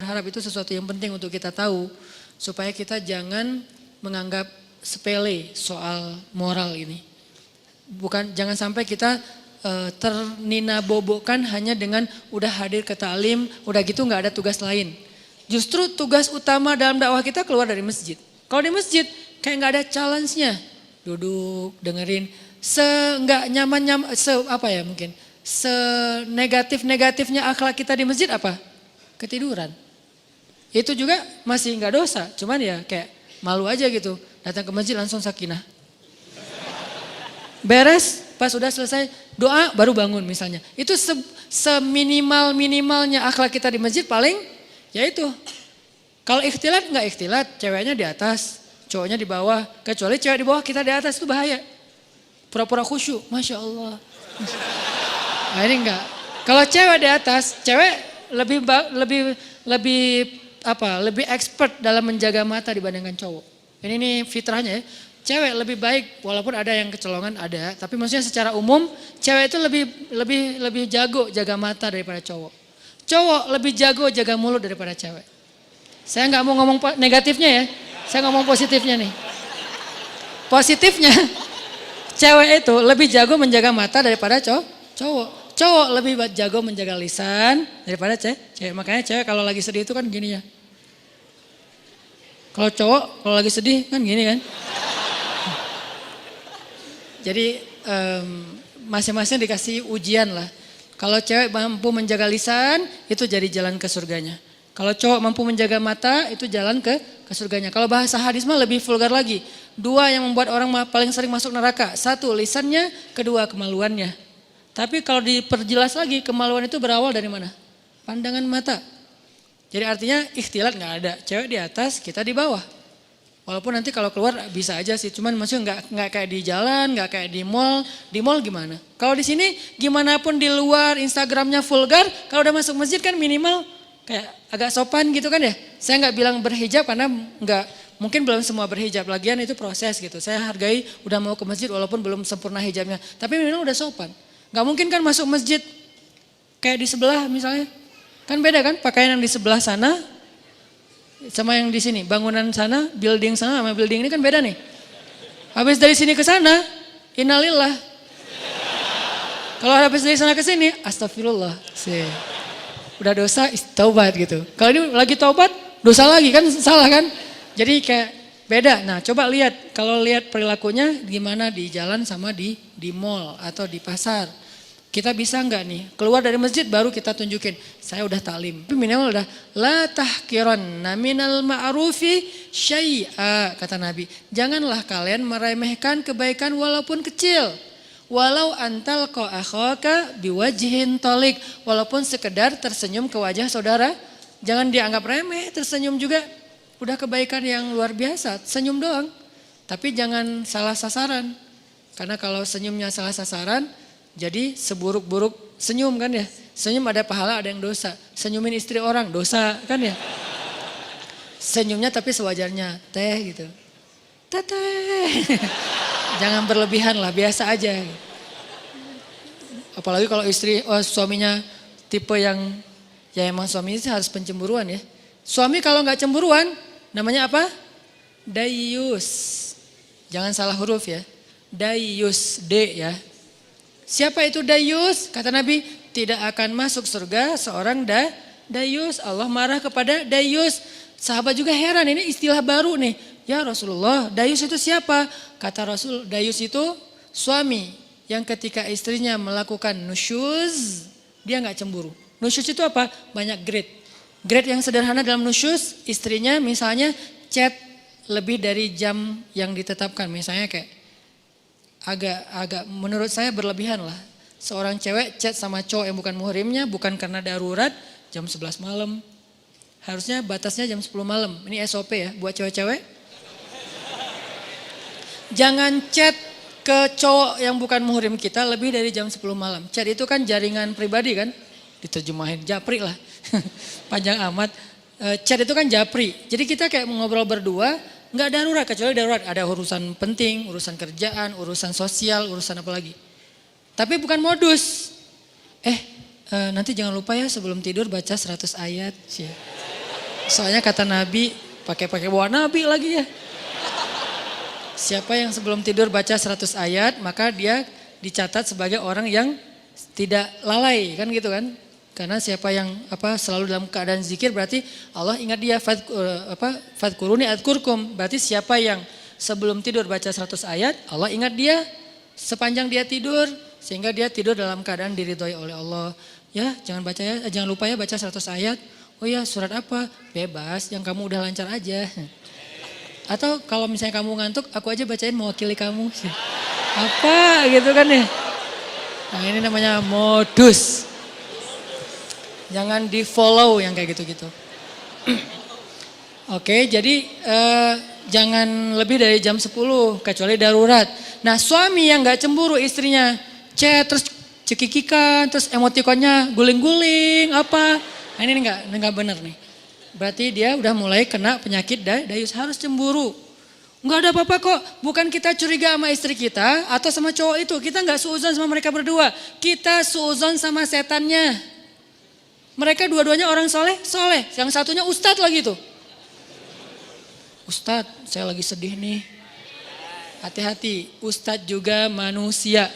berharap itu sesuatu yang penting untuk kita tahu. Supaya kita jangan menganggap sepele soal moral ini. Jangan sampai kita terninabobokan hanya dengan udah hadir ke ta'lim, udah gitu gak ada tugas lain. Justru tugas utama dalam dakwah kita keluar dari masjid. Kalau di masjid kayak gak ada challenge-nya. Duduk, dengerin, nggak nyaman, mungkin senegatif-negatifnya akhlak kita di masjid apa? Ketiduran. Itu juga masih nggak dosa, cuman ya kayak malu aja gitu. Datang ke masjid langsung sakinah. Beres, pas udah selesai doa baru bangun misalnya. Itu seminimal-minimalnya akhlak kita di masjid paling ya itu. Kalau ikhtilat nggak ikhtilat, ceweknya di atas, cowoknya di bawah. Kecuali cewek di bawah kita di atas itu bahaya. Pura-pura khusyuk, Masya Allah. Nah ini enggak. Kalau cewek di atas, cewek lebih expert dalam menjaga mata dibandingkan cowok. Ini fitrahnya ya. Cewek lebih baik, walaupun ada yang kecolongan ada, tapi maksudnya secara umum cewek itu lebih jago jaga mata daripada cowok. Cowok lebih jago jaga mulut daripada cewek. Saya nggak mau ngomong negatifnya ya, saya ngomong positifnya nih. Positifnya, cewek itu lebih jago menjaga mata daripada cowok. Cowok lebih jago menjaga lisan daripada cewek. Makanya cewek kalau lagi sedih itu kan gini ya. Kalau cowok kalau lagi sedih kan gini kan. Jadi masing-masing dikasih ujian lah. Kalau cewek mampu menjaga lisan itu jadi jalan ke surganya. Kalau cowok mampu menjaga mata itu jalan ke surganya. Kalau bahasa hadis mah lebih vulgar lagi. 2 yang membuat orang paling sering masuk neraka. 1 lisannya, 2 kemaluannya. Tapi kalau diperjelas lagi kemaluan itu berawal dari mana? Pandangan mata. Jadi artinya ikhtilat gak ada. Cewek di atas, kita di bawah. Walaupun nanti kalau keluar bisa aja sih, cuman maksudnya nggak kayak di jalan, nggak kayak di mall. Di mall gimana? Kalau di sini gimana pun di luar Instagramnya vulgar, kalau udah masuk masjid kan minimal kayak agak sopan gitu kan ya. Saya nggak bilang berhijab karena mungkin belum semua berhijab, lagian itu proses gitu. Saya hargai udah mau ke masjid walaupun belum sempurna hijabnya, tapi minimal udah sopan. Nggak mungkin kan masuk masjid kayak di sebelah misalnya, kan beda kan pakaian yang di sebelah sana sama yang di sini, bangunan sana, building sana sama building ini kan beda nih. Habis dari sini ke sana, innalillah. Kalau habis dari sana ke sini, astagfirullah. Udah dosa, taubat gitu. Kalau ini lagi taubat, dosa lagi kan salah kan. Jadi kayak beda. Nah coba lihat, kalau lihat perilakunya gimana di jalan sama di mall atau di pasar. Kita bisa enggak nih, keluar dari masjid baru kita tunjukin, saya udah taklim. Tapi minimal udah, la tahkiranna minal ma'rufi syai'a, kata Nabi. Janganlah kalian meremehkan kebaikan walaupun kecil. Walau antal ko akhaka biwajhin tolik, walaupun sekedar tersenyum ke wajah saudara. Jangan dianggap remeh, tersenyum juga. Udah kebaikan yang luar biasa, senyum doang. Tapi jangan salah sasaran. Karena kalau senyumnya salah sasaran, jadi seburuk-buruk senyum kan ya. Senyum ada pahala, ada yang dosa. Senyumin istri orang, dosa kan ya. Senyumnya tapi sewajarnya, teh gitu. Teteh. Jangan berlebihan lah, biasa aja. Apalagi kalau suaminya tipe yang, ya emang suaminya harus pencemburuan ya. Suami kalau nggak cemburuan, namanya apa? Dayus. Jangan salah huruf ya. Dayus, D ya. Siapa itu dayus? Kata Nabi, tidak akan masuk surga seorang dayus. Allah marah kepada dayus. Sahabat juga heran, ini istilah baru nih. Ya Rasulullah, dayus itu siapa? Kata Rasul, dayus itu suami yang ketika istrinya melakukan nusyuz, dia nggak cemburu. Nusyuz itu apa? Banyak grade. Grade yang sederhana dalam nusyuz, istrinya misalnya chat lebih dari jam yang ditetapkan. Misalnya kayak agak menurut saya berlebihan lah. Seorang cewek chat sama cowok yang bukan muhrimnya bukan karena darurat jam 11 malam. Harusnya batasnya jam 10 malam. Ini SOP ya buat cewek-cewek. Jangan chat ke cowok yang bukan muhrim kita lebih dari jam 10 malam. Chat itu kan jaringan pribadi kan. Diterjemahin japri lah. Panjang amat. Chat itu kan japri. Jadi kita kayak ngobrol berdua. Enggak darurat, kecuali darurat. Ada urusan penting, urusan kerjaan, urusan sosial, urusan apa lagi. Tapi bukan modus. Nanti jangan lupa ya sebelum tidur baca 100 ayat. Soalnya kata Nabi, pakai bawa Nabi lagi ya. Siapa yang sebelum tidur baca 100 ayat, maka dia dicatat sebagai orang yang tidak lalai, kan gitu kan. Karena siapa yang selalu dalam keadaan zikir berarti Allah ingat dia. Fadkuruni adkurkum, berarti siapa yang sebelum tidur baca 100 ayat, Allah ingat dia sepanjang dia tidur, sehingga dia tidur dalam keadaan diridhoi oleh Allah. Ya, jangan lupa ya baca 100 ayat. Oh ya, surat apa? Bebas, yang kamu udah lancar aja. Atau kalau misalnya kamu ngantuk, aku aja bacain mewakili kamu. Apa gitu kan ya. Nah, ini namanya modus. Jangan di follow yang kayak gitu-gitu. Oke, jadi jangan lebih dari jam 10 kecuali darurat. Nah, suami yang gak cemburu istrinya chat terus cekikikan, terus emotikonnya guling-guling apa. Nah, ini enggak benar nih. Berarti dia udah mulai kena penyakit dayus, harus cemburu. Enggak ada apa-apa kok, bukan kita curiga sama istri kita atau sama cowok itu. Kita enggak suuzon sama mereka berdua, kita suuzon sama setannya. Mereka dua-duanya orang soleh, yang satunya ustadz lagi tuh. Ustadz, saya lagi sedih nih. Hati-hati, ustadz juga manusia.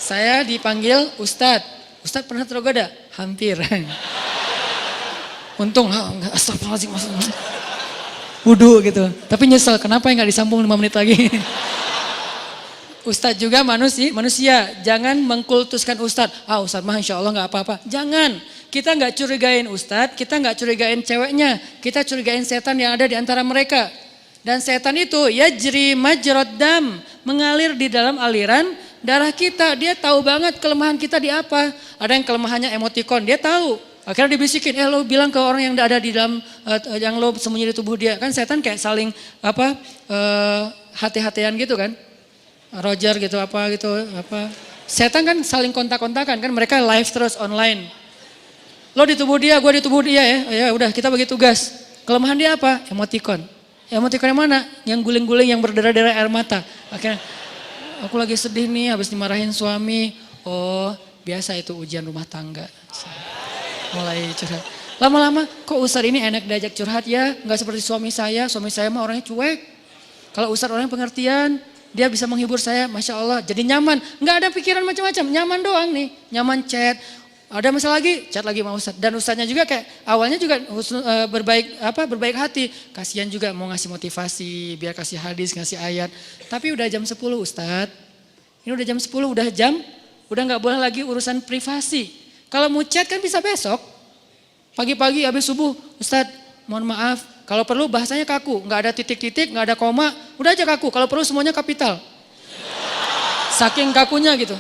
Saya dipanggil ustadz. Ustadz pernah tergoda? Hampir. Untung, enggak, astagfirullahaladzim. Wudhu gitu. Tapi nyesel, kenapa enggak disambung 5 menit lagi. Ustadz juga manusia. Jangan mengkultuskan ustadz. Ustadz mah insya Allah enggak apa-apa. Jangan. Kita enggak curigain ustadz, kita enggak curigain ceweknya. Kita curigain setan yang ada di antara mereka. Dan setan itu yajri majrad dam, mengalir di dalam aliran darah kita. Dia tahu banget kelemahan kita di apa. Ada yang kelemahannya emotikon, dia tahu. Akhirnya dibisikin, lo bilang ke orang yang ada di dalam, yang lo sembunyi di tubuh dia. Kan setan kayak saling hati-hatian gitu kan. Roger gitu apa. Setan kan saling kontak-kontakan kan, mereka live terus online. Lo di tubuh dia, gue di tubuh dia ya. Ya udah kita bagi tugas. Kelemahan dia apa? Emotikon. Emotikon yang mana? Yang guling-guling, yang berdarah-darah air mata. Akhirnya aku lagi sedih nih habis dimarahin suami. Oh biasa itu ujian rumah tangga. Mulai curhat. Lama-lama kok Ustadz ini enak diajak curhat ya. Gak seperti suami saya mah orangnya cuek. Kalau Ustadz orangnya pengertian, dia bisa menghibur saya. Masya Allah jadi nyaman. Gak ada pikiran macam-macam, nyaman doang nih. Nyaman chat. Ada masalah lagi, chat lagi sama Ustadz. Dan Ustadznya juga kayak awalnya juga berbaik hati. Kasihan juga mau ngasih motivasi, biar kasih hadis, ngasih ayat. Tapi udah jam 10 Ustadz. Ini udah jam 10, udah gak boleh lagi urusan privasi. Kalau mau chat kan bisa besok. Pagi-pagi habis subuh, Ustadz mohon maaf. Kalau perlu bahasanya kaku, gak ada titik-titik, gak ada koma. Udah aja kaku, kalau perlu semuanya kapital. Saking kakunya gitu.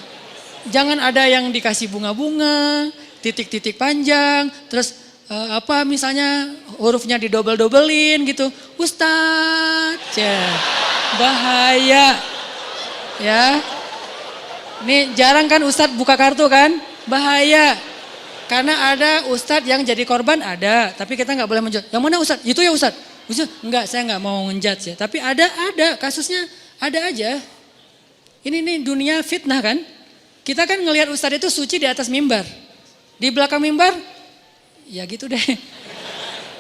Jangan ada yang dikasih bunga-bunga, titik-titik panjang, terus misalnya hurufnya didobel-dobelin gitu. Ustadz, bahaya. Ya. Ini jarang kan Ustadz buka kartu kan? Bahaya. Karena ada Ustadz yang jadi korban ada, tapi kita nggak boleh menjudge. Yang mana Ustadz? Itu ya Ustadz? Enggak, saya nggak mau ngejudge ya. Tapi ada kasusnya ada aja. Ini nih dunia fitnah kan? Kita kan ngelihat Ustadz itu suci di atas mimbar. Di belakang mimbar, ya gitu deh.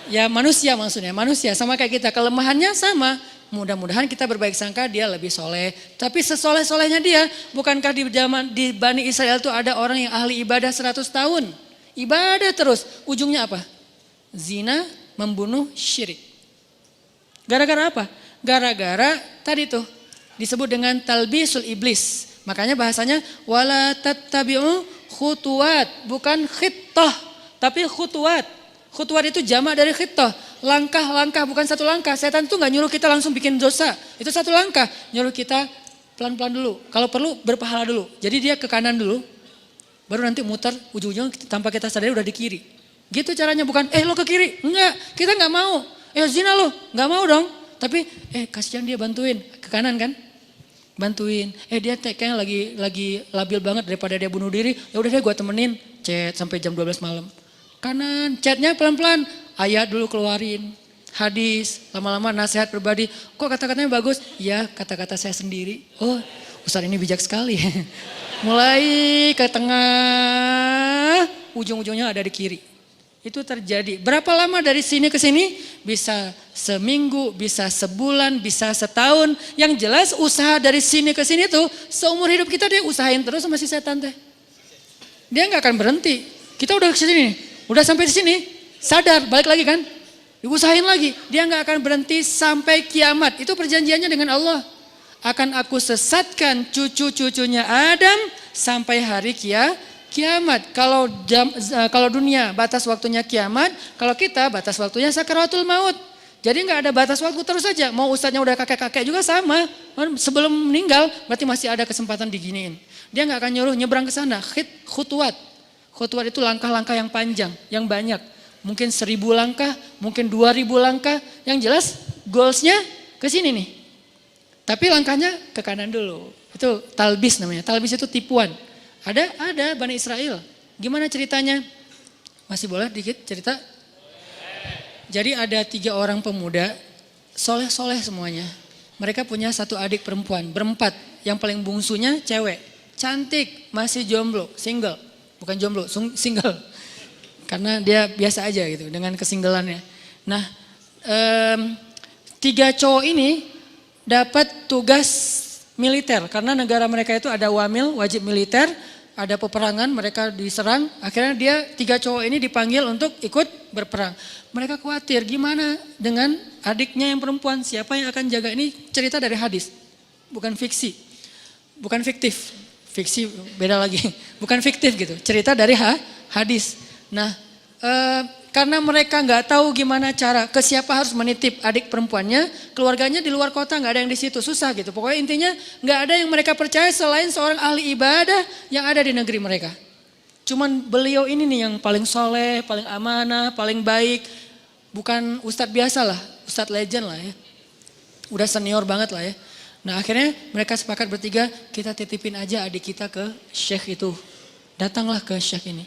Ya manusia maksudnya, manusia sama kayak kita. Kelemahannya sama. Mudah-mudahan kita berbaik sangka dia lebih soleh. Tapi sesoleh-solehnya dia, bukankah di Bani Israel itu ada orang yang ahli ibadah 100 tahun. Ibadah terus, ujungnya apa? Zina, membunuh, syirik. Gara-gara apa? Gara-gara tadi tuh disebut dengan talbisul iblis. Makanya bahasanya wala tattabi'u khutuwat, bukan khittah, tapi khutuwat. Khutuwat itu jamak dari khittah. Langkah-langkah, bukan satu langkah. Setan itu gak nyuruh kita langsung bikin dosa. Itu satu langkah. Nyuruh kita pelan-pelan dulu. Kalau perlu berpahala dulu. Jadi dia ke kanan dulu. Baru nanti muter ujung-ujungnya tanpa kita sadari udah di kiri. Gitu caranya, bukan lo ke kiri. Enggak, kita gak mau. Zina lo, gak mau dong. Tapi kasihan dia bantuin. Ke kanan kan? Bantuin. Dia kayaknya lagi labil banget daripada dia bunuh diri. Ya udah deh gue temenin. Chat sampai jam 12 malam. Kanan, chatnya pelan-pelan. Ayat dulu keluarin. Hadis, lama-lama nasihat pribadi. Kok kata-katanya bagus? Ya kata-kata saya sendiri. Oh Ustadz ini bijak sekali. Mulai ke tengah, ujung-ujungnya ada di kiri. Itu terjadi. Berapa lama dari sini ke sini? Bisa seminggu, bisa sebulan, bisa setahun. Yang jelas usaha dari sini ke sini tuh seumur hidup kita dia usahain terus sama si setan teh. Dia nggak akan berhenti. Kita udah ke sini, udah sampai di sini, sadar balik lagi kan? Diusahain lagi. Dia nggak akan berhenti sampai kiamat. Itu perjanjiannya dengan Allah. Akan aku sesatkan cucu-cucunya Adam sampai hari kiamat. Kalau dunia batas waktunya kiamat, kalau kita batas waktunya sakaratul maut. Jadi nggak ada batas waktu, terus saja. Mau ustadznya udah kakek-kakek juga sama. Sebelum meninggal berarti masih ada kesempatan diginiin. Dia nggak akan nyuruh nyebrang ke sana. Khutwat. Khutwat itu langkah-langkah yang panjang, yang banyak. Mungkin 1000 langkah, mungkin 2000 langkah. Yang jelas goalsnya ke sini nih. Tapi langkahnya ke kanan dulu. Itu talbis namanya. Talbis itu tipuan. Ada Bani Israel. Gimana ceritanya? Masih boleh dikit cerita? Jadi ada 3 orang pemuda, soleh-soleh semuanya. Mereka punya 1 adik perempuan, berempat. Yang paling bungsunya cewek. Cantik, masih jomblo, single. Bukan jomblo, single. Karena dia biasa aja gitu dengan kesinggelannya. Nah, 3 cowok ini dapat tugas militer karena negara mereka itu ada wamil, wajib militer, ada peperangan, mereka diserang, akhirnya dia 3 cowok ini dipanggil untuk ikut berperang. Mereka khawatir gimana dengan adiknya yang perempuan, siapa yang akan jaga, ini cerita dari hadis, bukan fiksi, bukan fiktif, fiksi beda lagi, bukan fiktif gitu, cerita dari hadis. Nah, karena mereka nggak tahu gimana cara ke siapa harus menitip adik perempuannya, keluarganya di luar kota nggak ada yang di situ, susah gitu. Pokoknya intinya nggak ada yang mereka percaya selain seorang ahli ibadah yang ada di negeri mereka. Cuman beliau ini nih yang paling soleh, paling amanah, paling baik, bukan ustadz biasa lah, ustadz legend lah ya, udah senior banget lah ya. Nah akhirnya mereka sepakat bertiga, kita titipin aja adik kita ke syekh itu. Datanglah ke syekh ini.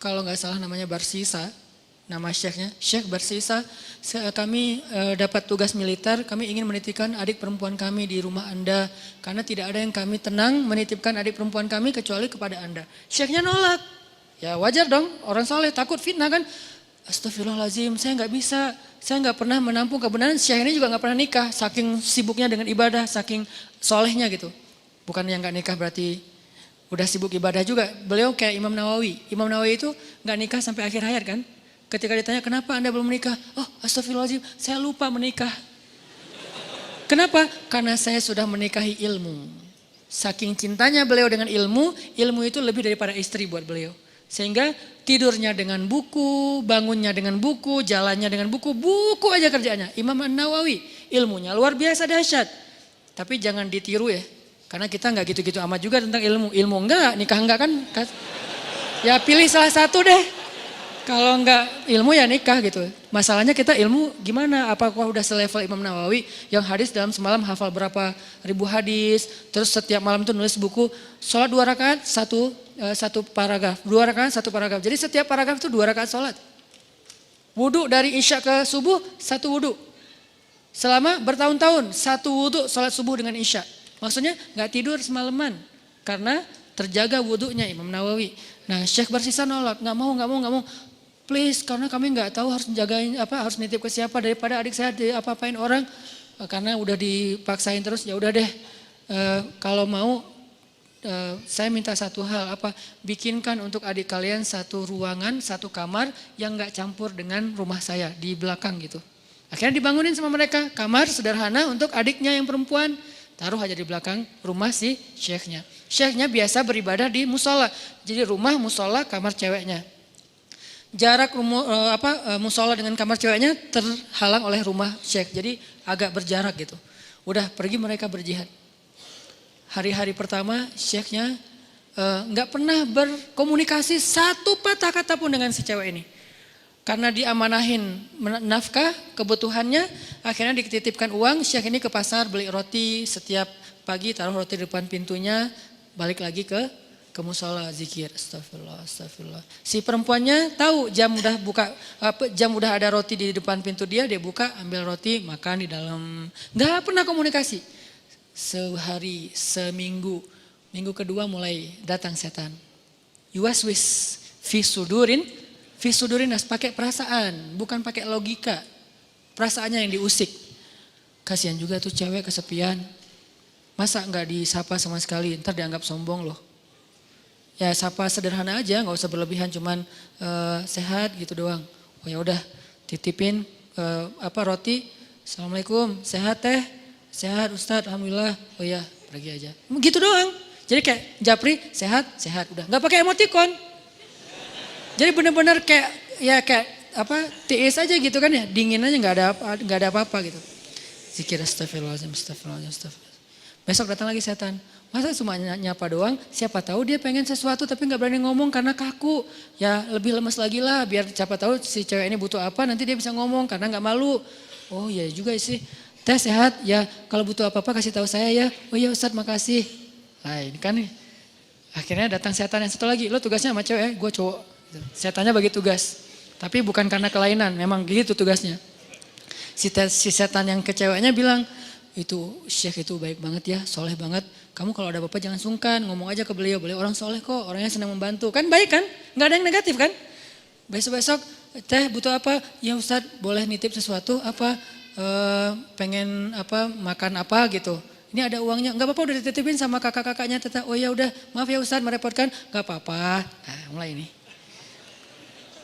Kalau nggak salah namanya Barsisa, nama syekhnya, Syekh Barsisa, kami dapat tugas militer, kami ingin menitipkan adik perempuan kami di rumah Anda, karena tidak ada yang kami tenang menitipkan adik perempuan kami kecuali kepada Anda. Syekhnya nolak, ya wajar dong, orang soleh takut fitnah kan, astagfirullahaladzim, saya nggak bisa, saya nggak pernah menampung kebenaran, syekh ini juga nggak pernah nikah, saking sibuknya dengan ibadah, saking solehnya gitu. Bukan yang nggak nikah berarti udah sibuk ibadah juga. Beliau kayak Imam Nawawi. Imam Nawawi itu gak nikah sampai akhir hayat kan. Ketika ditanya kenapa Anda belum menikah? Oh astagfirullahaladzim, saya lupa menikah. Kenapa? Karena saya sudah menikahi ilmu. Saking cintanya beliau dengan ilmu, ilmu itu lebih daripada istri buat beliau. Sehingga tidurnya dengan buku, bangunnya dengan buku, jalannya dengan buku, buku aja kerjanya. Imam Nawawi, ilmunya luar biasa dahsyat. Tapi jangan ditiru ya. Karena kita nggak gitu-gitu amat juga tentang ilmu. Ilmu enggak, nikah enggak kan. Ya pilih salah satu deh. Kalau enggak ilmu ya nikah gitu. Masalahnya kita ilmu gimana? Apakah udah selevel Imam Nawawi yang hadis dalam semalam hafal berapa ribu hadis. Terus setiap malam tuh nulis buku. Sholat 2 rakaat, satu paragraf. 2 rakaat, 1 paragraf. Jadi setiap paragraf itu 2 rakaat sholat. Wudhu dari isya ke subuh, 1 wudhu. Selama bertahun-tahun, 1 wudhu sholat subuh dengan isya. Maksudnya nggak tidur semalaman karena terjaga wudhunya Imam Nawawi. Nah Syekh Barsisa nolak, nggak mau. Please, karena kami nggak tahu harus jagain apa, harus nitip ke siapa daripada adik saya apa-apain orang. Karena udah dipaksain terus, ya udah deh. Kalau mau, saya minta satu hal apa, bikinkan untuk adik kalian 1 ruangan, 1 kamar yang nggak campur dengan rumah saya di belakang gitu. Akhirnya dibangunin sama mereka kamar sederhana untuk adiknya yang perempuan. Taruh aja di belakang rumah si syekhnya. Syekhnya biasa beribadah di musola. Jadi rumah, musola, kamar ceweknya. Jarak musola dengan kamar ceweknya terhalang oleh rumah syekh. Jadi agak berjarak gitu. Udah pergi mereka berjihad. Hari-hari pertama syekhnya nggak pernah berkomunikasi 1 patah kata pun dengan si cewek ini. Karena diamanahin nafkah, kebutuhannya, akhirnya dititipkan uang, syekh ini ke pasar beli roti, setiap pagi taruh roti di depan pintunya, balik lagi ke musola zikir, astagfirullah. Si perempuannya tahu jam udah ada roti di depan pintu dia buka, ambil roti, makan di dalam. Nggak pernah komunikasi. Sehari, seminggu, Minggu kedua mulai datang setan. Yuwaswis fi sudurin, pakai perasaan, bukan pakai logika. Perasaannya yang diusik. Kasihan juga tuh cewek kesepian. Masa nggak disapa sama sekali, ntar dianggap sombong loh. Ya sapa sederhana aja, nggak usah berlebihan, cuman sehat gitu doang. Oh ya udah, titipin roti. Assalamualaikum, sehat teh, sehat Ustadz, alhamdulillah. Oh ya, pergi aja. Gitu doang. Jadi kayak japri, sehat, udah. Nggak pakai emoticon. Jadi benar-benar kayak tiis aja gitu kan ya, dingin aja, nggak ada apa-apa gitu. Zikir astagfirullahaladzim. Besok datang lagi setan. Masa cuma nyapa doang, siapa tahu dia pengen sesuatu tapi nggak berani ngomong karena kaku. Ya lebih lemes lagi lah, biar siapa tahu si cewek ini butuh apa, nanti dia bisa ngomong karena nggak malu. Oh iya juga sih, teh sehat ya, kalau butuh apa-apa kasih tahu saya ya. Oh iya Ustadz makasih. Nah ini kan nih, akhirnya datang setan yang satu lagi, lo tugasnya sama cewek, gue cowok. Setannya bagi tugas, tapi bukan karena kelainan, memang gitu tugasnya. Si setan yang ke ceweknya bilang, itu Syekh itu baik banget ya, soleh banget. Kamu kalau ada apa-apa jangan sungkan, ngomong aja ke beliau orang soleh kok, orangnya senang membantu. Kan baik kan, gak ada yang negatif kan. Besok-besok, teh butuh apa? Ya Ustadz boleh nitip sesuatu apa, pengen apa, makan apa gitu. Ini ada uangnya, nggak apa-apa udah dititipin sama kakak-kakaknya teteh. Oh ya udah, maaf ya Ustadz merepotkan, nggak apa-apa. Nah, mulai ini.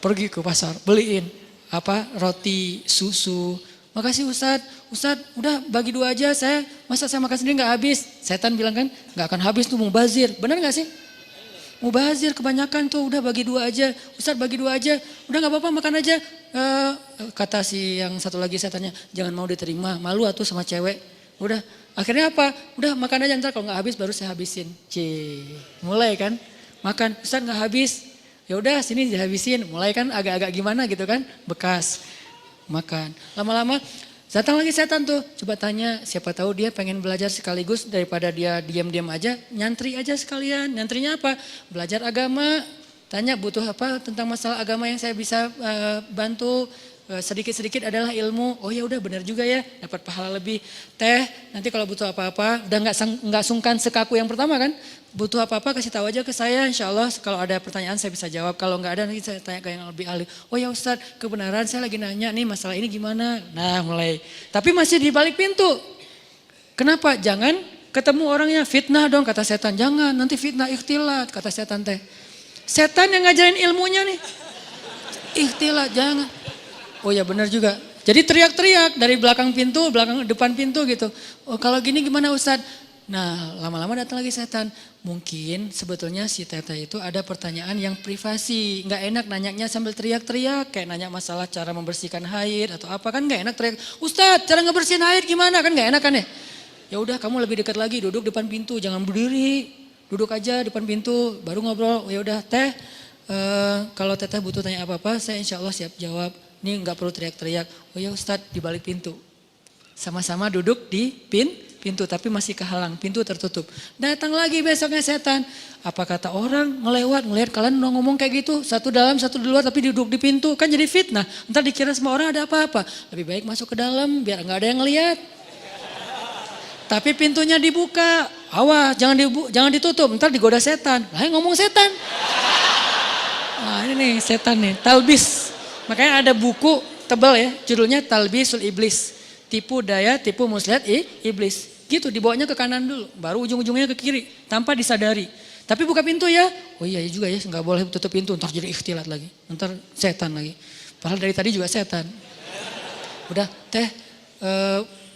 Pergi ke pasar, beliin roti, susu. Makasih Ustadz, udah bagi 2 aja masa saya makan sendiri nggak habis. Setan bilang kan, nggak akan habis tuh mubazir. Benar nggak sih? Mubazir kebanyakan tuh, udah bagi 2 aja. Ustadz bagi 2 aja, udah nggak apa-apa makan aja. Kata si yang satu lagi setannya, jangan mau diterima, malu atuh sama cewek. Udah. Akhirnya apa? Udah makan aja, ntar kalau nggak habis baru saya habisin. Mulai kan makan, Ustaz nggak habis. Ya udah sini dihabisin. Mulai kan agak-agak gimana gitu kan, bekas makan. Lama-lama datang lagi setan tuh. Coba tanya, siapa tahu dia pengen belajar sekaligus daripada dia diam-diam aja, nyantri aja sekalian. Nyantrinya apa? Belajar agama. Tanya butuh apa tentang masalah agama yang saya bisa bantu. Sedikit-sedikit adalah ilmu. Oh ya udah benar juga ya, dapat pahala lebih. Teh nanti kalau butuh apa-apa, udah nggak sungkan sekaku yang pertama kan. Butuh apa-apa kasih tahu aja ke saya, insya Allah kalau ada pertanyaan saya bisa jawab. Kalau nggak ada nanti saya tanya ke yang lebih ahli. Oh ya Ustadz, kebenaran saya lagi nanya nih masalah ini gimana. Nah mulai, tapi masih di balik pintu. Kenapa? Jangan ketemu orangnya, fitnah dong kata setan. Jangan, nanti fitnah ikhtilat kata setan teh. Setan yang ngajarin ilmunya nih. Ikhtilat, jangan. Oh ya benar juga. Jadi teriak-teriak dari belakang pintu, depan pintu gitu. Oh kalau gini gimana Ustadz? Nah lama-lama datang lagi setan. Mungkin sebetulnya si teteh itu ada pertanyaan yang privasi. Nggak enak nanyanya sambil teriak-teriak. Kayak nanya masalah cara membersihkan haid atau apa kan nggak enak teriak. Ustadz cara ngebersihin haid gimana kan nggak enak kan ya? Ya udah kamu lebih dekat lagi duduk depan pintu jangan berdiri. Duduk aja depan pintu baru ngobrol. Ya udah teh kalau teteh butuh tanya apa-apa saya insya Allah siap jawab. Ini nggak perlu teriak-teriak. Oh ya Ustadz di balik pintu. Sama-sama duduk di pintu tapi masih kehalang, pintu tertutup. Datang lagi besoknya setan. Apa kata orang ngelihat kalian ngomong kayak gitu. Satu dalam satu di luar tapi duduk di pintu. Kan jadi fitnah. Ntar dikira semua orang ada apa-apa. Lebih baik masuk ke dalam biar nggak ada yang ngelihat. Tapi pintunya dibuka. Awas jangan ditutup. Ntar digoda setan. Lah ngomong setan. Nah ini nih setan nih. Talbis. Makanya ada buku tebal ya, judulnya Talbisul Iblis. Tipu daya, tipu muslihat iblis. Gitu dibawanya ke kanan dulu, baru ujung-ujungnya ke kiri tanpa disadari. Tapi buka pintu ya. Oh iya juga ya, nggak boleh tutup pintu, ntar jadi ikhtilat lagi. Ntar setan lagi. Padahal dari tadi juga setan. Udah teh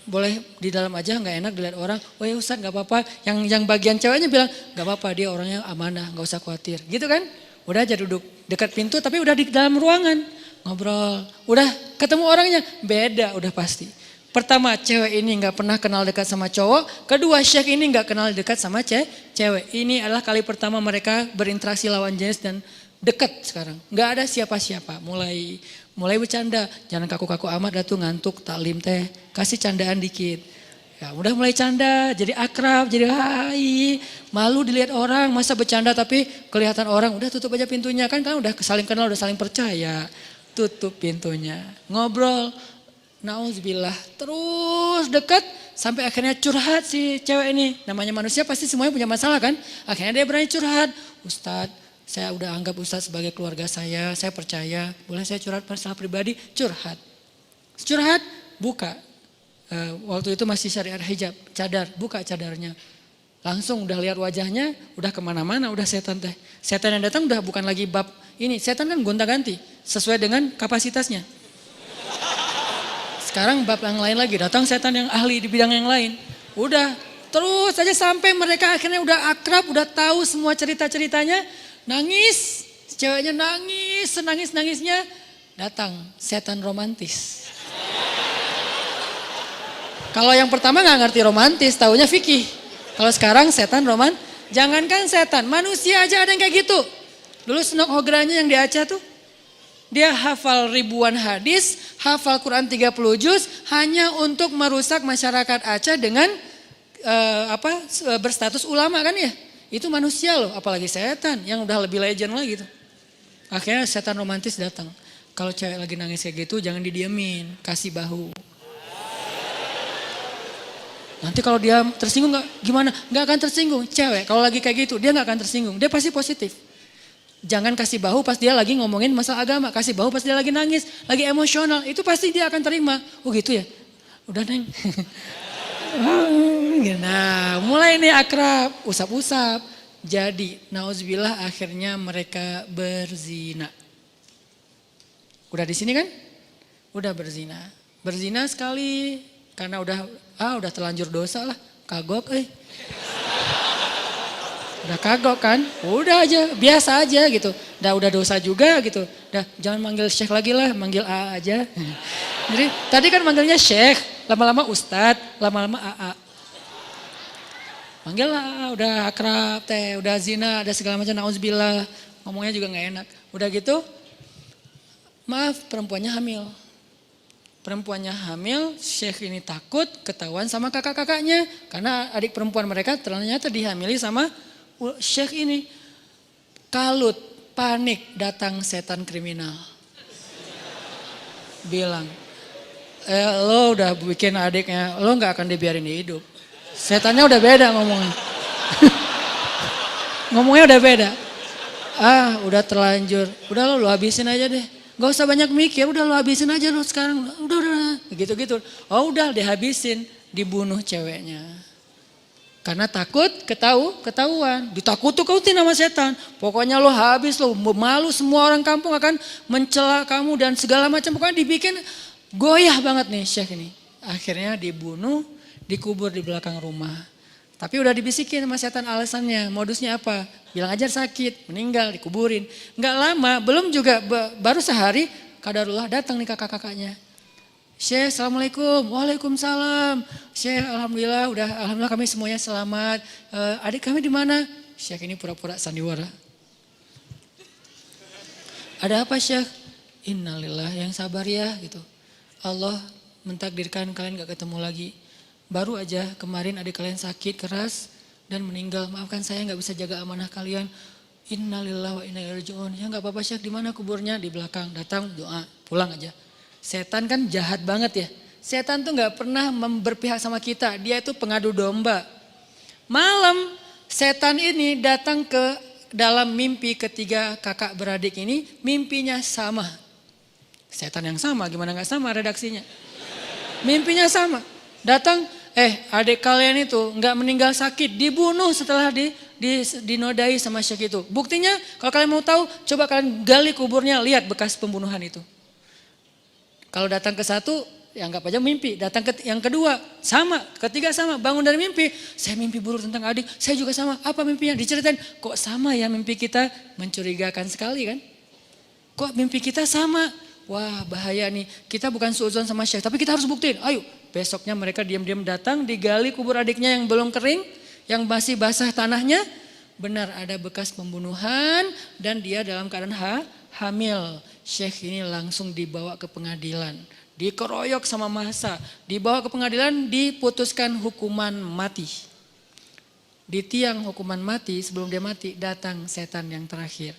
boleh di dalam aja nggak enak dilihat orang. Oh ya Ustaz nggak apa-apa. Yang bagian ceweknya bilang nggak apa-apa dia orangnya amanah, nggak usah khawatir. Gitu kan? Udah aja duduk dekat pintu tapi udah di dalam ruangan. Ngobrol, udah ketemu orangnya, beda udah pasti. Pertama cewek ini gak pernah kenal dekat sama cowok, kedua Syekh ini gak kenal dekat sama cewek. Ini adalah kali pertama mereka berinteraksi lawan jenis dan dekat sekarang. Gak ada siapa-siapa, mulai bercanda, jangan kaku-kaku amat dah tuh ngantuk taklim teh, kasih candaan dikit. Ya udah mulai canda, jadi akrab, jadi hai, malu dilihat orang, masa bercanda tapi kelihatan orang, udah tutup aja pintunya kan udah saling kenal, udah saling percaya. Tutup pintunya, ngobrol, nauzubillah, terus dekat Sampai akhirnya curhat si cewek ini. Namanya manusia pasti semuanya punya masalah kan. Akhirnya dia berani curhat. Ustadz, saya udah anggap Ustadz sebagai keluarga saya percaya. Boleh saya curhat masalah pribadi? Curhat. Curhat, buka. Waktu itu masih syariat hijab, cadar, buka cadarnya. Langsung udah lihat wajahnya, udah kemana-mana, udah setan teh. Setan yang datang udah bukan lagi bab ini. Setan kan gonta-ganti, sesuai dengan kapasitasnya. Sekarang bab yang lain lagi, datang setan yang ahli di bidang yang lain. Udah terus aja sampai mereka akhirnya udah akrab, udah tahu semua cerita-ceritanya. Nangis, ceweknya nangis, senangis-nangisnya. Datang setan romantis. Kalau yang pertama gak ngerti romantis, taunya fikih. Kalau sekarang setan jangankan setan, manusia aja ada yang kayak gitu. Dulu Senok Hogranya yang di Aceh tuh. Dia hafal ribuan hadis, hafal Quran 30 juz hanya untuk merusak masyarakat Aceh dengan berstatus ulama kan ya. Itu manusia loh, apalagi setan yang udah lebih legend lagi tuh. Akhirnya setan romantis datang. Kalau cewek lagi nangis kayak gitu jangan didiemin, kasih bahu. Nanti kalau dia tersinggung gimana? Gak akan tersinggung. Cewek kalau lagi kayak gitu dia gak akan tersinggung, dia pasti positif. Jangan kasih bahu pas dia lagi ngomongin masalah agama. Kasih bahu pas dia lagi nangis, lagi emosional. Itu pasti dia akan terima. Oh gitu ya? Udah Neng. Nah mulai nih akrab, usap-usap. Jadi nauzubillah akhirnya mereka berzina. Udah di sini kan? Udah berzina. Berzina sekali karena udah terlanjur dosa lah. Kagok Udah kagok kan, udah aja, biasa aja gitu. Udah dosa juga gitu. Jangan manggil Syekh lagi lah, manggil A aja. Jadi tadi kan manggilnya Syekh, lama-lama Ustadz, lama-lama AA. Manggil lah, udah akrab teh, udah zina, ada segala macam, nauzubillah. Ngomongnya juga gak enak. Udah gitu, maaf perempuannya hamil. Perempuannya hamil, Syekh ini takut ketahuan sama kakak-kakaknya. Karena adik perempuan mereka ternyata dihamili sama Syekh ini. Kalut, panik, datang setan kriminal. Bilang, lo udah bikin adiknya, lo gak akan dibiarin hidup. Setannya udah beda ngomongnya. Ngomongnya udah beda. Udah terlanjur, udah lo habisin aja deh. Gak usah banyak mikir, udah lo habisin aja lo sekarang. Udah, gitu-gitu. Oh udah dihabisin, dibunuh ceweknya. Karena takut ketahuan. Ditakut-takutin sama setan. Pokoknya lo habis, lo malu, semua orang kampung akan mencela kamu dan segala macam. Pokoknya dibikin goyah banget nih Syekh ini. Akhirnya dibunuh, dikubur di belakang rumah. Tapi udah dibisikin sama setan alasannya, modusnya apa? Bilang aja sakit, meninggal, dikuburin. Nggak lama, belum juga, baru sehari, kadarullah datang nih kakak-kakaknya. Syekh, assalamualaikum, waalaikumsalam. Syekh, alhamdulillah kami semuanya selamat. Adik kami di mana? Syekh ini pura-pura sandiwara. Ada apa Syekh? Innalillah, yang sabar ya gitu. Allah mentakdirkan kalian gak ketemu lagi. Baru aja kemarin adik kalian sakit keras dan meninggal. Maafkan saya gak bisa jaga amanah kalian. Innalillah wa inna ilaihi raji'un. Ya gak apa-apa Syekh, di mana kuburnya? Di belakang. Datang doa, pulang aja. Setan kan jahat banget ya. Setan tuh gak pernah berpihak sama kita. Dia itu pengadu domba. Malam setan ini datang ke dalam mimpi ketiga kakak beradik ini. Mimpinya sama. Setan yang sama, gimana gak sama redaksinya. Mimpinya sama. Datang, adik kalian itu gak meninggal sakit. Dibunuh setelah dinodai sama Syekh itu. Buktinya kalau kalian mau tahu, coba kalian gali kuburnya, lihat bekas pembunuhan itu. Kalau datang ke satu, ya anggap aja mimpi. Datang ke yang kedua, sama. Ketiga sama, bangun dari mimpi. Saya mimpi buruk tentang adik, saya juga sama. Apa mimpinya? Diceritain, kok sama ya mimpi kita? Mencurigakan sekali kan? Kok mimpi kita sama? Wah bahaya nih, kita bukan suudzon sama Syekh, tapi kita harus buktiin. Ayo, besoknya mereka diam-diam datang, digali kubur adiknya yang belum kering, yang masih basah tanahnya. Benar ada bekas pembunuhan dan dia dalam keadaan hamil. Syekh ini langsung dibawa ke pengadilan, dikeroyok sama massa, dibawa ke pengadilan, diputuskan hukuman mati. Di tiang hukuman mati, sebelum dia mati, datang setan yang terakhir.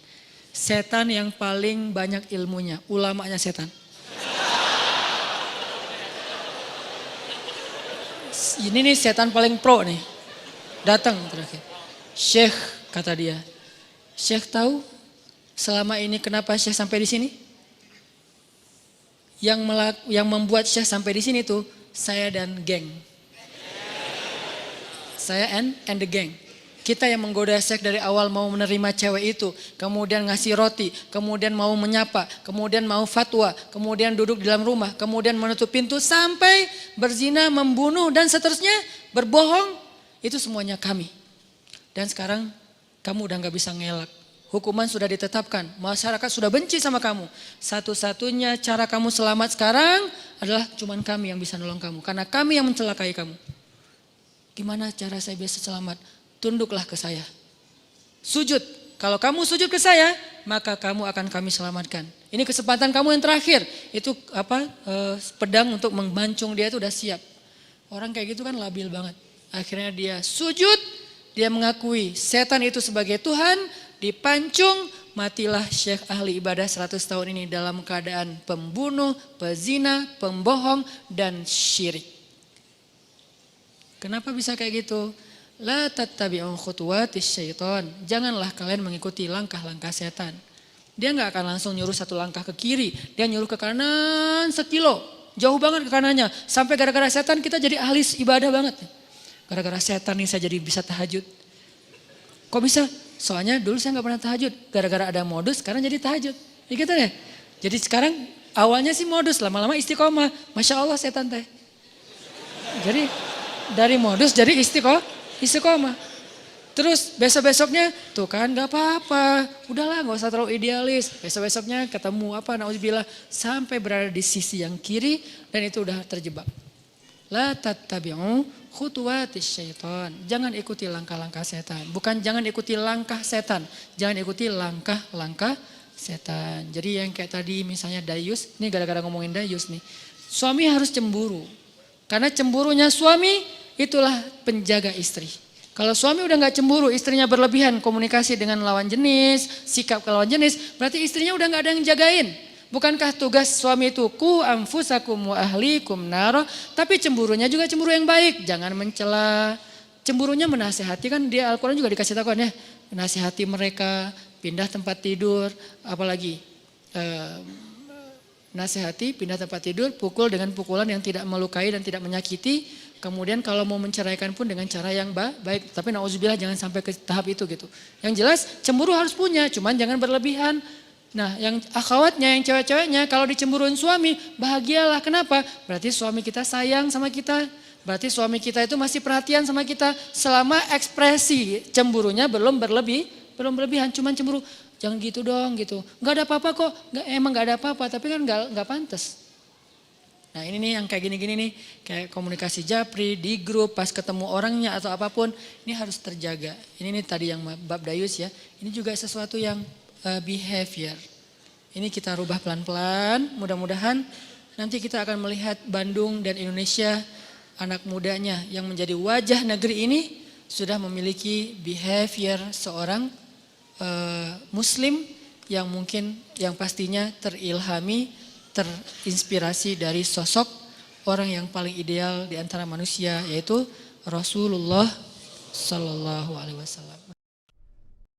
Setan yang paling banyak ilmunya, ulamanya setan. ini nih setan paling pro nih. Datang terakhir. Syekh, kata dia. Syekh tahu selama ini kenapa Syekh sampai di sini? Yang membuat Syekh sampai di sini tuh saya dan geng. Saya and the gang. Kita yang menggoda Syekh dari awal mau menerima cewek itu, kemudian ngasih roti, kemudian mau menyapa, kemudian mau fatwa, kemudian duduk di dalam rumah, kemudian menutup pintu sampai berzina, membunuh dan seterusnya, berbohong, itu semuanya kami. Dan sekarang kamu udah gak bisa ngelak. Hukuman sudah ditetapkan, masyarakat sudah benci sama kamu. Satu-satunya cara kamu selamat sekarang adalah cuman kami yang bisa nolong kamu. Karena kami yang mencelakai kamu. Gimana cara saya bisa selamat? Tunduklah ke saya. Sujud. Kalau kamu sujud ke saya, maka kamu akan kami selamatkan. Ini kesempatan kamu yang terakhir. Itu pedang untuk membancung dia itu udah siap. Orang kayak gitu kan labil banget. Akhirnya dia sujud, dia mengakui setan itu sebagai Tuhan, dipancung, matilah Syekh ahli ibadah 100 tahun ini dalam keadaan pembunuh, pezina, pembohong, dan syirik. Kenapa bisa kayak gitu? La tattabi'u khutuwatis syaitan. Janganlah kalian mengikuti langkah-langkah setan. Dia gak akan langsung nyuruh satu langkah ke kiri. Dia nyuruh ke kanan sekilo. Jauh banget ke kanannya. Sampai gara-gara setan kita jadi ahli ibadah banget. Gara-gara setan nih saya jadi bisa tahajud. Kok bisa? Soalnya dulu saya gak pernah tahajud. Gara-gara ada modus sekarang jadi tahajud. Ya gitu deh. Jadi sekarang awalnya sih modus. Lama-lama istiqomah. Masya Allah setan teh. Jadi dari modus jadi istiqomah. Terus besok-besoknya tuh kan gak apa-apa. Udahlah gak usah terlalu idealis. Besok-besoknya ketemu nauzubillah. Sampai berada di sisi yang kiri dan itu udah terjebak. La tattabi'u khutuwatis syaitan. Jangan ikuti langkah-langkah setan. Bukan jangan ikuti langkah setan. Jangan ikuti langkah-langkah setan. Jadi yang kayak tadi misalnya dayus. Ini gara-gara ngomongin dayus nih. Suami harus cemburu. Karena cemburunya suami itulah penjaga istri. Kalau suami udah gak cemburu, istrinya berlebihan komunikasi dengan lawan jenis, sikap ke lawan jenis, berarti istrinya udah gak ada yang jagain. Bukankah tugas suami itu ku anfusakum wa ahlikum naro, tapi cemburunya juga cemburu yang baik, jangan mencela. Cemburunya menasehati, kan dia Al-Quran juga dikasih tahu kan ya, menasehati mereka, pindah tempat tidur, apalagi nasihati, pindah tempat tidur, pukul dengan pukulan yang tidak melukai dan tidak menyakiti. Kemudian kalau mau menceraikan pun dengan cara yang baik. Tapi nauzubillah jangan sampai ke tahap itu gitu. Yang jelas cemburu harus punya, cuman jangan berlebihan. Nah yang akhwatnya, yang cewek-ceweknya kalau dicemburuin suami, bahagialah. Kenapa? Berarti suami kita sayang sama kita. Berarti suami kita itu masih perhatian sama kita. Selama ekspresi cemburunya belum berlebihan, cuman cemburu. Jangan gitu dong gitu. Gak ada apa-apa kok, emang gak ada apa-apa, tapi kan gak pantas. Nah ini nih yang kayak gini-gini nih, kayak komunikasi japri, di grup, pas ketemu orangnya atau apapun, ini harus terjaga. Ini nih tadi yang bab dayus ya, ini juga sesuatu yang behavior. Ini kita rubah pelan-pelan, mudah-mudahan nanti kita akan melihat Bandung dan Indonesia, anak mudanya yang menjadi wajah negeri ini, sudah memiliki behavior seorang Muslim yang mungkin, yang pastinya terilhami, terinspirasi dari sosok orang yang paling ideal di antara manusia, yaitu Rasulullah Sallallahu Alaihi Wasallam.